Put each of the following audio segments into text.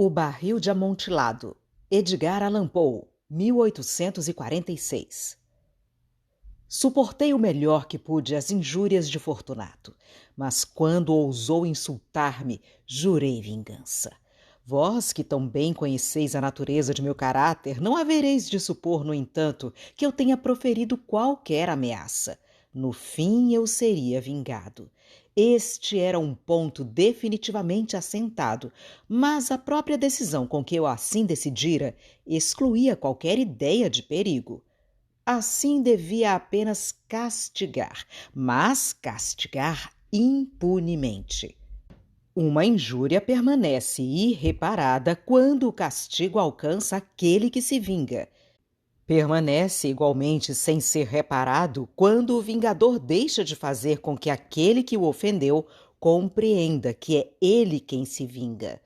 O Barril de Amontilado, Edgar Allan Poe, 1846. Suportei o melhor que pude as injúrias de Fortunato, mas quando ousou insultar-me, jurei vingança. Vós, que tão bem conheceis a natureza de meu caráter, não havereis de supor, no entanto, que eu tenha proferido qualquer ameaça. No fim, eu seria vingado. Este era um ponto definitivamente assentado, mas a própria decisão com que eu assim decidira excluía qualquer ideia de perigo. Assim devia apenas castigar, mas castigar impunemente. Uma injúria permanece irreparada quando o castigo alcança aquele que se vinga. Permanece igualmente sem ser reparado quando o vingador deixa de fazer com que aquele que o ofendeu compreenda que é ele quem se vinga.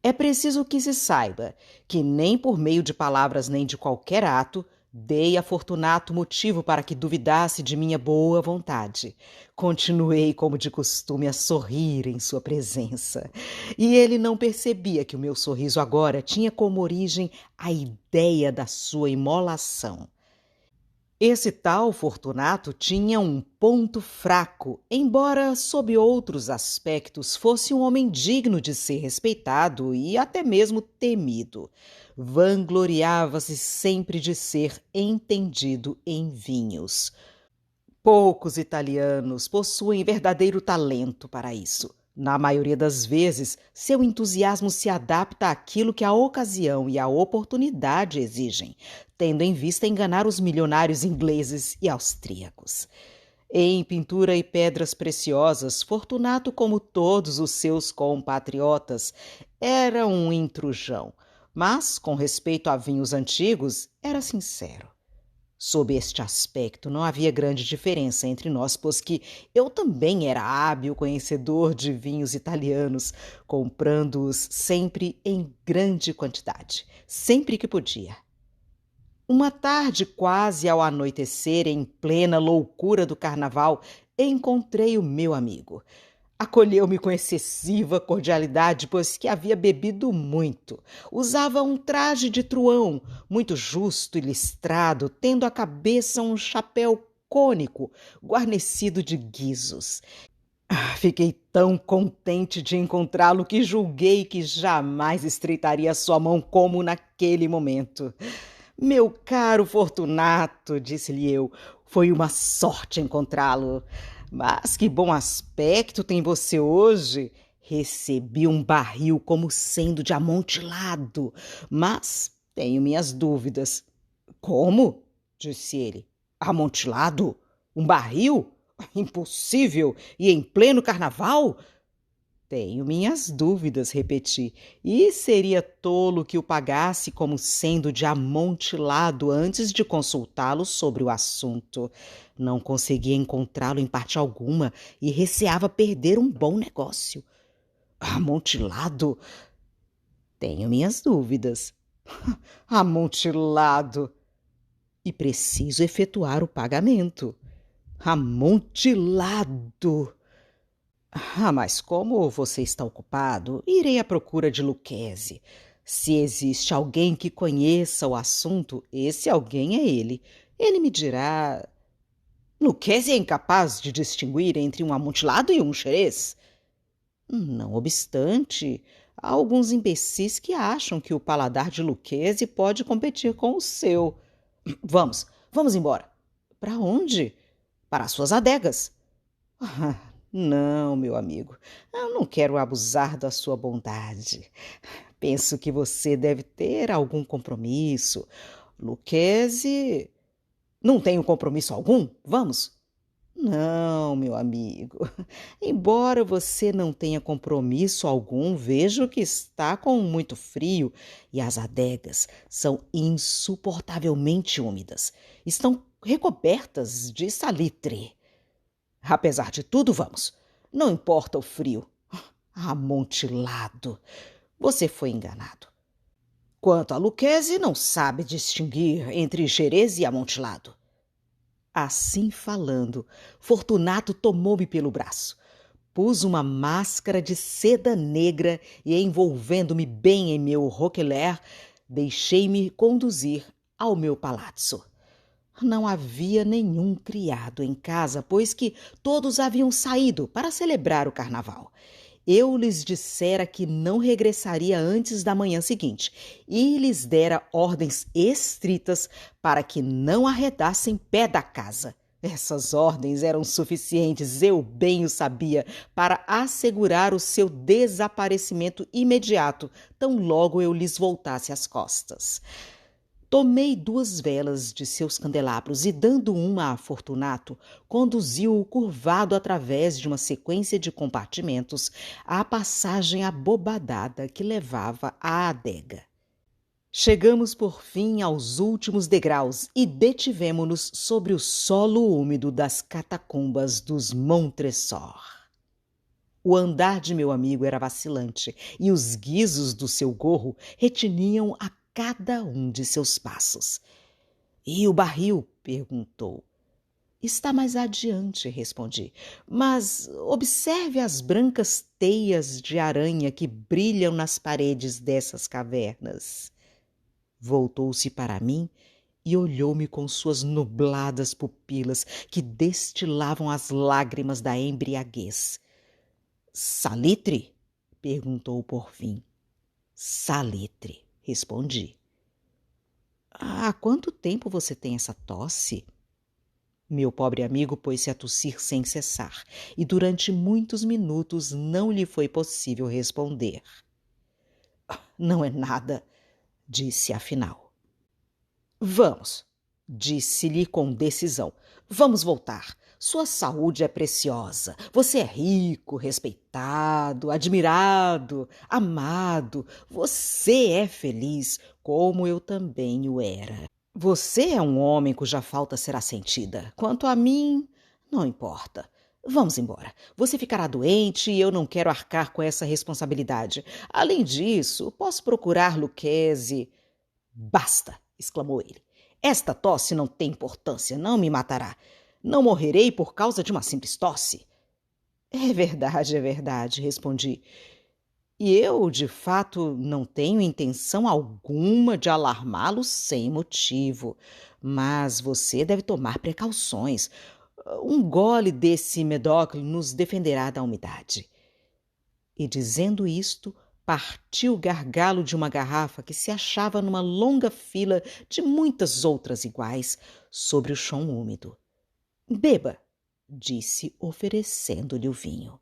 É preciso que se saiba que nem por meio de palavras nem de qualquer ato dei a Fortunato motivo para que duvidasse de minha boa vontade. Continuei, como de costume, a sorrir em sua presença. E ele não percebia que o meu sorriso agora tinha como origem a ideia da sua imolação. Esse tal Fortunato tinha um ponto fraco, embora, sob outros aspectos, fosse um homem digno de ser respeitado e até mesmo temido. Vangloriava-se sempre de ser entendido em vinhos. Poucos italianos possuem verdadeiro talento para isso. Na maioria das vezes, seu entusiasmo se adapta àquilo que a ocasião e a oportunidade exigem, tendo em vista enganar os milionários ingleses e austríacos. Em pintura e pedras preciosas, Fortunato, como todos os seus compatriotas, era um intrujão, mas, com respeito a vinhos antigos, era sincero. Sob este aspecto, não havia grande diferença entre nós, pois que eu também era hábil conhecedor de vinhos italianos, comprando-os sempre em grande quantidade, sempre que podia. Uma tarde, quase ao anoitecer, em plena loucura do carnaval, encontrei o meu amigo. Acolheu-me com excessiva cordialidade, pois que havia bebido muito. Usava um traje de truão, muito justo e listrado, tendo à cabeça um chapéu cônico, guarnecido de guizos. Fiquei tão contente de encontrá-lo que julguei que jamais estreitaria sua mão como naquele momento. Meu caro Fortunato, disse-lhe eu, foi uma sorte encontrá-lo. Mas que bom aspecto tem você hoje. Recebi um barril como sendo de amontilado, mas tenho minhas dúvidas. Como? Disse ele. Amontilado? Um barril? Impossível! E em pleno carnaval? Tenho minhas dúvidas, repeti, e seria tolo que o pagasse como sendo de amontilado antes de consultá-lo sobre o assunto. Não conseguia encontrá-lo em parte alguma e receava perder um bom negócio. Amontilado? Tenho minhas dúvidas. Amontilado! E preciso efetuar o pagamento. Amontilado! Mas como você está ocupado, irei à procura de Lucchesi. Se existe alguém que conheça o assunto, esse alguém é ele. Ele me dirá... Lucchesi é incapaz de distinguir entre um amontilado e um xerez. Não obstante, há alguns imbecis que acham que o paladar de Lucchesi pode competir com o seu. Vamos embora. Para onde? Para as suas adegas. Não, meu amigo, eu não quero abusar da sua bondade. Penso que você deve ter algum compromisso. Lucchesi... Não tenho compromisso algum? Vamos? Não, meu amigo. Embora você não tenha compromisso algum, vejo que está com muito frio e as adegas são insuportavelmente úmidas. Estão recobertas de salitre. Apesar de tudo, vamos. Não importa o frio. Amontilado. Você foi enganado. Quanto a Lucchesi, não sabe distinguir entre xerez e amontilado. Assim falando, Fortunato tomou-me pelo braço. Pus uma máscara de seda negra e, envolvendo-me bem em meu roquelaire, deixei-me conduzir ao meu palazzo. Não havia nenhum criado em casa, pois que todos haviam saído para celebrar o carnaval. Eu lhes dissera que não regressaria antes da manhã seguinte e lhes dera ordens estritas para que não arredassem pé da casa. Essas ordens eram suficientes, eu bem o sabia, para assegurar o seu desaparecimento imediato, tão logo eu lhes voltasse as costas. Tomei 2 velas de seus candelabros e, dando uma a Fortunato, conduziu-o curvado através de uma sequência de compartimentos à passagem abobadada que levava à adega. Chegamos, por fim, aos últimos degraus e detivemo-nos sobre o solo úmido das catacumbas dos Montresor. O andar de meu amigo era vacilante e os guizos do seu gorro retiniam a cada um de seus passos. — E o barril? Perguntou. — Está mais adiante, respondi. Mas observe as brancas teias de aranha que brilham nas paredes dessas cavernas. Voltou-se para mim e olhou-me com suas nubladas pupilas que destilavam as lágrimas da embriaguez. — Salitre? Perguntou por fim. — Salitre, respondi. — Há quanto tempo você tem essa tosse? Meu pobre amigo pôs-se a tossir sem cessar, e durante muitos minutos não lhe foi possível responder. — Não é nada, disse afinal. — Vamos, disse-lhe com decisão. Vamos voltar. Sua saúde é preciosa. Você é rico, respeitado, admirado, amado. Você é feliz, como eu também o era. Você é um homem cuja falta será sentida. Quanto a mim, não importa. Vamos embora. Você ficará doente e eu não quero arcar com essa responsabilidade. Além disso, posso procurar Lucchesi. — Basta! Exclamou ele. Esta tosse não tem importância, não me matará. Não morrerei por causa de uma simples tosse. É verdade, respondi. E eu, de fato, não tenho intenção alguma de alarmá-lo sem motivo. Mas você deve tomar precauções. Um gole desse Medoc nos defenderá da umidade. E dizendo isto, partiu o gargalo de uma garrafa que se achava numa longa fila de muitas outras iguais sobre o chão úmido. — Beba, disse, oferecendo-lhe o vinho.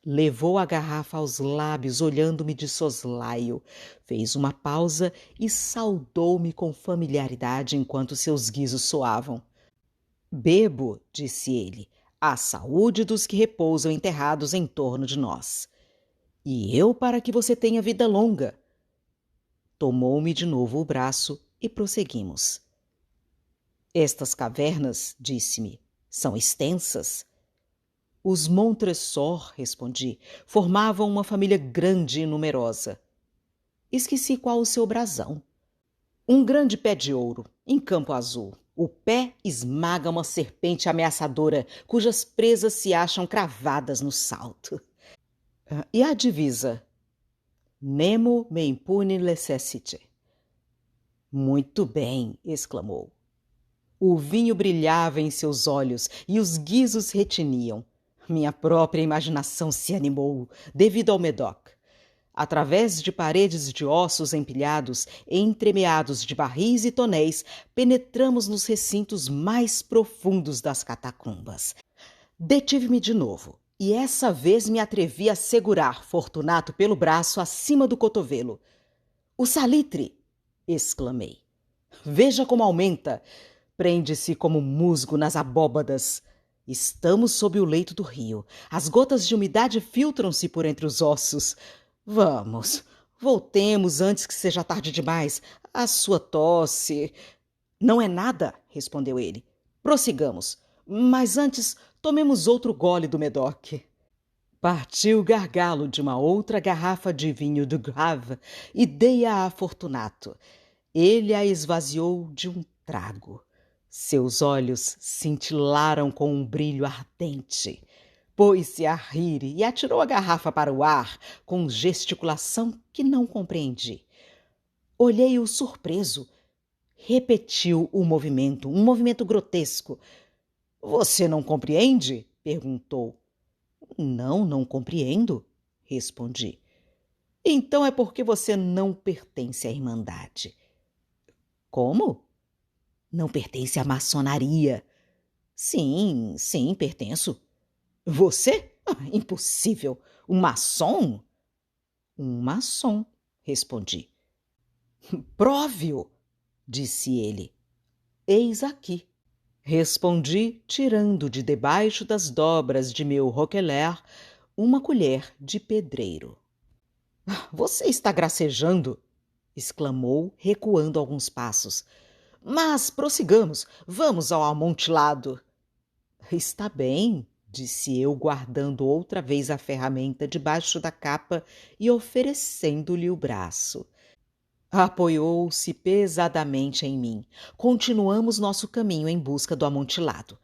Levou a garrafa aos lábios, olhando-me de soslaio. Fez uma pausa e saudou-me com familiaridade enquanto seus guizos soavam. — Bebo, disse ele, à saúde dos que repousam enterrados em torno de nós. E eu para que você tenha vida longa. Tomou-me de novo o braço e prosseguimos. Estas cavernas, disse-me, são extensas. Os Montresor, respondi, formavam uma família grande e numerosa. Esqueci qual o seu brasão. Um grande pé de ouro, em campo azul. O pé esmaga uma serpente ameaçadora, cujas presas se acham cravadas no salto. E a divisa? Nemo me impune lecessit. Muito bem, exclamou. O vinho brilhava em seus olhos e os guizos retiniam. Minha própria imaginação se animou, devido ao Medoc. Através de paredes de ossos empilhados, entremeados de barris e tonéis, penetramos nos recintos mais profundos das catacumbas. Detive-me de novo, e essa vez me atrevi a segurar Fortunato pelo braço acima do cotovelo. — O salitre! Exclamei. — Veja como aumenta! Prende-se como musgo nas abóbadas. Estamos sob o leito do rio. As gotas de umidade filtram-se por entre os ossos. Vamos, voltemos antes que seja tarde demais. A sua tosse... Não é nada, respondeu ele. Prossigamos. Mas antes, tomemos outro gole do Medoc. Partiu o gargalo de uma outra garrafa de vinho do Grave e dei-a a Fortunato. Ele a esvaziou de um trago. Seus olhos cintilaram com um brilho ardente. Pôs-se a rir e atirou a garrafa para o ar com gesticulação que não compreendi. Olhei-o surpreso. Repetiu o movimento, um movimento grotesco. Você não compreende? Perguntou. Não, não compreendo, respondi. Então é porque você não pertence à Irmandade. Como? Não pertence à maçonaria. Sim, sim, pertenço. Você? Impossível. Um maçom? Um maçom, respondi. Prove-o, disse ele. Eis aqui, respondi, tirando de debaixo das dobras de meu roquelaire uma colher de pedreiro. Você está gracejando, exclamou, recuando alguns passos. Mas prossigamos, vamos ao amontilado. Está bem, disse eu, guardando outra vez a ferramenta debaixo da capa e oferecendo-lhe o braço. Apoiou-se pesadamente em mim. Continuamos nosso caminho em busca do amontilado.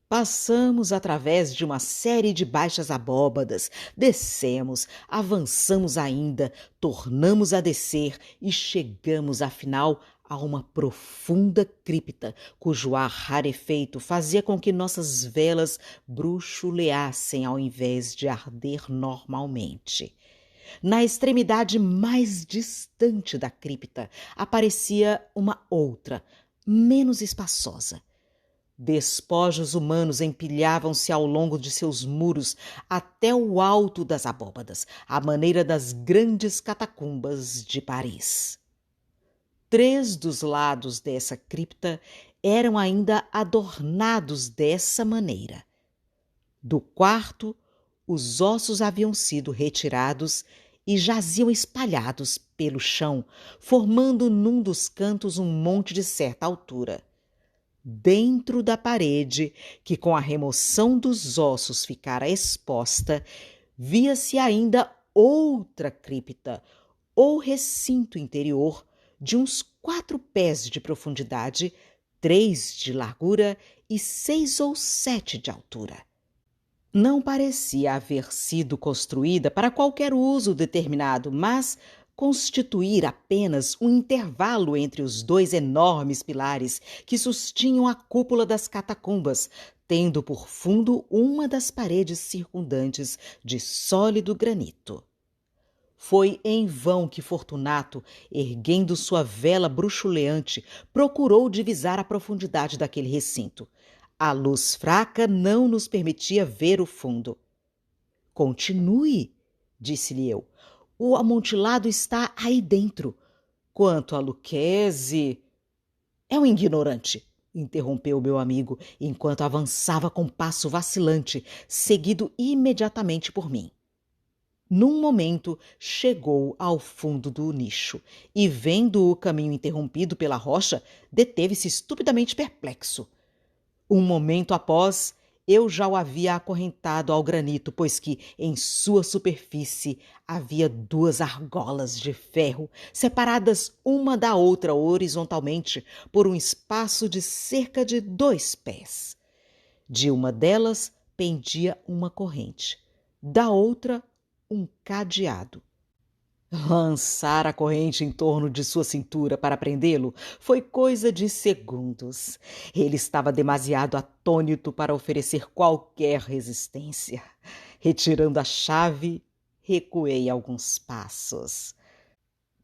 Passamos através de uma série de baixas abóbadas, descemos, avançamos ainda, tornamos a descer e chegamos, afinal, a uma profunda cripta, cujo ar rarefeito fazia com que nossas velas bruxuleassem ao invés de arder normalmente. Na extremidade mais distante da cripta aparecia uma outra, menos espaçosa. Despojos humanos empilhavam-se ao longo de seus muros até o alto das abóbadas, à maneira das grandes catacumbas de Paris. 3 dos lados dessa cripta eram ainda adornados dessa maneira. Do quarto, os ossos haviam sido retirados e jaziam espalhados pelo chão, formando num dos cantos um monte de certa altura. Dentro da parede, que com a remoção dos ossos ficara exposta, via-se ainda outra cripta, ou recinto interior, de uns 4 pés de profundidade, 3 de largura e 6 ou 7 de altura. Não parecia haver sido construída para qualquer uso determinado, mas constituir apenas um intervalo entre os 2 enormes pilares que sustinham a cúpula das catacumbas, tendo por fundo uma das paredes circundantes de sólido granito. Foi em vão que Fortunato, erguendo sua vela bruxuleante, procurou divisar a profundidade daquele recinto. A luz fraca não nos permitia ver o fundo. Continue, disse-lhe eu. O amontilado está aí dentro. Quanto a Lucchese... É um ignorante, interrompeu meu amigo, enquanto avançava com passo vacilante, seguido imediatamente por mim. Num momento, chegou ao fundo do nicho e, vendo o caminho interrompido pela rocha, deteve-se estupidamente perplexo. Um momento após, eu já o havia acorrentado ao granito, pois que, em sua superfície, havia 2 argolas de ferro, separadas uma da outra horizontalmente por um espaço de cerca de 2 pés. De uma delas pendia uma corrente, da outra um cadeado. Lançar a corrente em torno de sua cintura para prendê-lo foi coisa de segundos. Ele estava demasiado atônito para oferecer qualquer resistência. Retirando a chave, recuei alguns passos.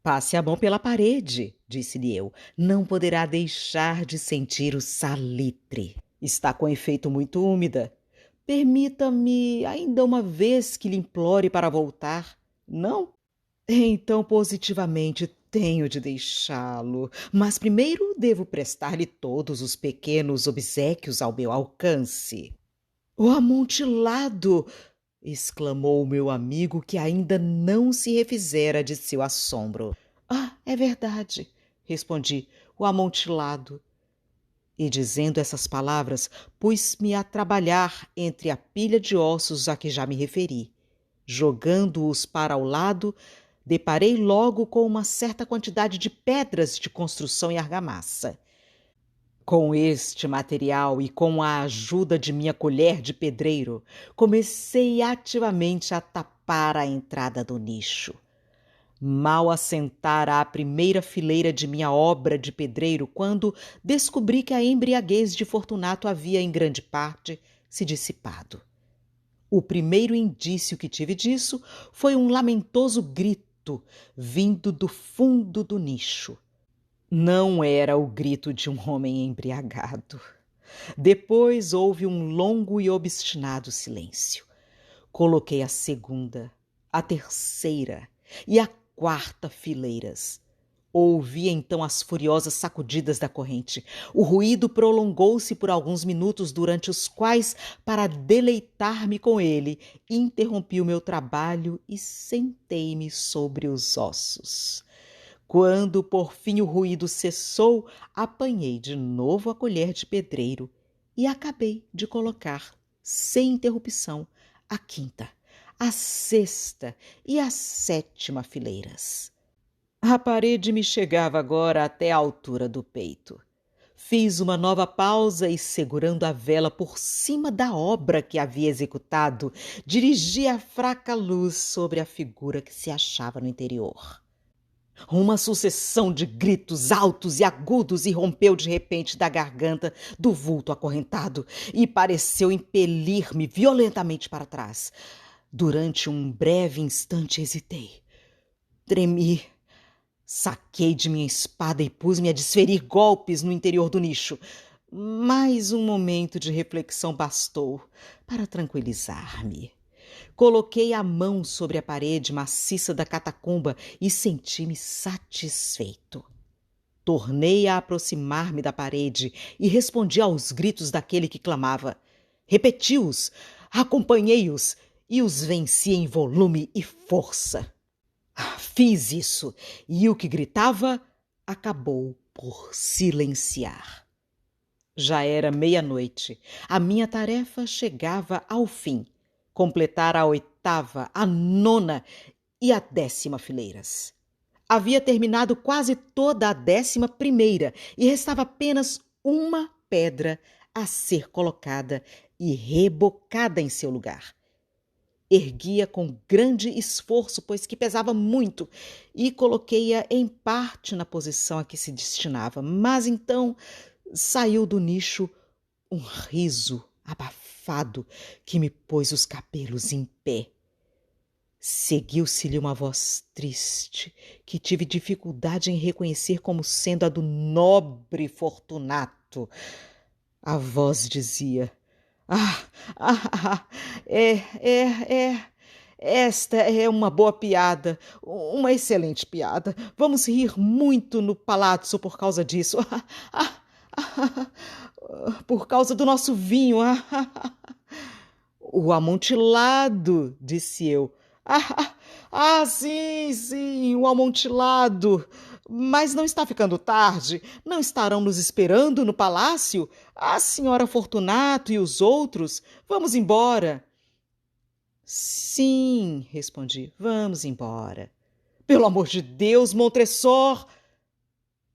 Passe a mão pela parede, disse-lhe eu. Não poderá deixar de sentir o salitre. Está com efeito muito úmida. Permita-me ainda uma vez que lhe implore para voltar. Não? Então, positivamente, tenho de deixá-lo, mas primeiro devo prestar-lhe todos os pequenos obséquios ao meu alcance. O amontilado! Exclamou meu amigo, que ainda não se refizera de seu assombro. Ah, é verdade, respondi, o amontilado. E, dizendo essas palavras, pus-me a trabalhar entre a pilha de ossos a que já me referi. Jogando-os para o lado, deparei logo com uma certa quantidade de pedras de construção e argamassa. Com este material e com a ajuda de minha colher de pedreiro, comecei ativamente a tapar a entrada do nicho. Mal assentara a primeira fileira de minha obra de pedreiro quando descobri que a embriaguez de Fortunato havia, em grande parte, se dissipado. O primeiro indício que tive disso foi um lamentoso grito vindo do fundo do nicho. Não era o grito de um homem embriagado. Depois houve um longo e obstinado silêncio. Coloquei a segunda, a terceira e a quarta fileiras. Ouvi então as furiosas sacudidas da corrente. O ruído prolongou-se por alguns minutos, durante os quais, para deleitar-me com ele, interrompi o meu trabalho e sentei-me sobre os ossos. Quando, por fim, o ruído cessou, apanhei de novo a colher de pedreiro e acabei de colocar, sem interrupção, a quinta, a sexta e a sétima fileiras. A parede me chegava agora até a altura do peito. Fiz uma nova pausa e, segurando a vela por cima da obra que havia executado, dirigi a fraca luz sobre a figura que se achava no interior. Uma sucessão de gritos altos e agudos irrompeu de repente da garganta do vulto acorrentado e pareceu impelir-me violentamente para trás. Durante um breve instante hesitei. Tremi. Saquei de minha espada e pus-me a desferir golpes no interior do nicho. Mais um momento de reflexão bastou para tranquilizar-me. Coloquei a mão sobre a parede maciça da catacumba e senti-me satisfeito. Tornei a aproximar-me da parede e respondi aos gritos daquele que clamava. Repeti-os, acompanhei-os e os venci em volume e força. Fiz isso e o que gritava acabou por silenciar. Já era meia-noite. A minha tarefa chegava ao fim. Completara a oitava, a nona e a 10ª fileiras. Havia terminado quase toda a 11ª e restava apenas uma pedra a ser colocada e rebocada em seu lugar. Ergui-a com grande esforço, pois que pesava muito, e coloquei-a em parte na posição a que se destinava. Mas então saiu do nicho um riso abafado que me pôs os cabelos em pé. Seguiu-se-lhe uma voz triste, que tive dificuldade em reconhecer como sendo a do nobre Fortunato. A voz dizia: esta é uma boa piada, uma excelente piada. Vamos rir muito no palazzo por causa disso. Por causa do nosso vinho. O amontilado, disse eu. Sim, o amontilado. Mas não está ficando tarde? Não estarão nos esperando no palácio? A senhora Fortunato e os outros? Vamos embora. Sim, respondi, vamos embora. Pelo amor de Deus, Montresor!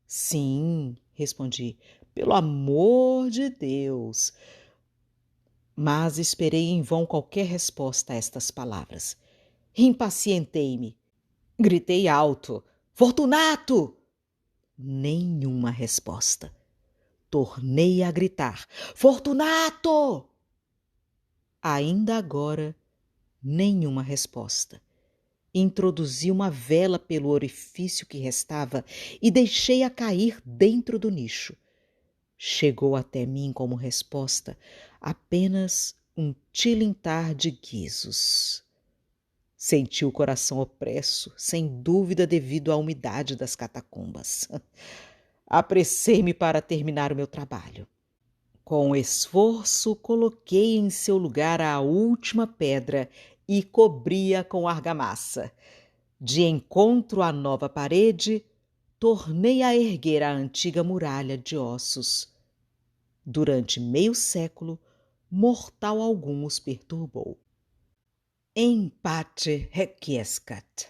Sim, respondi, pelo amor de Deus. Mas esperei em vão qualquer resposta a estas palavras. Impacientei-me. Gritei alto: Fortunato! Nenhuma resposta. Tornei a gritar: Fortunato! Ainda agora, nenhuma resposta. Introduzi uma vela pelo orifício que restava e deixei-a cair dentro do nicho. Chegou até mim como resposta apenas um tilintar de guizos. Senti o coração opresso, sem dúvida devido à umidade das catacumbas. Apressei-me para terminar o meu trabalho. Com esforço, coloquei em seu lugar a última pedra e cobri-a com argamassa. De encontro à nova parede, tornei a erguer a antiga muralha de ossos. Durante meio século, mortal algum os perturbou. Em pace requiescat.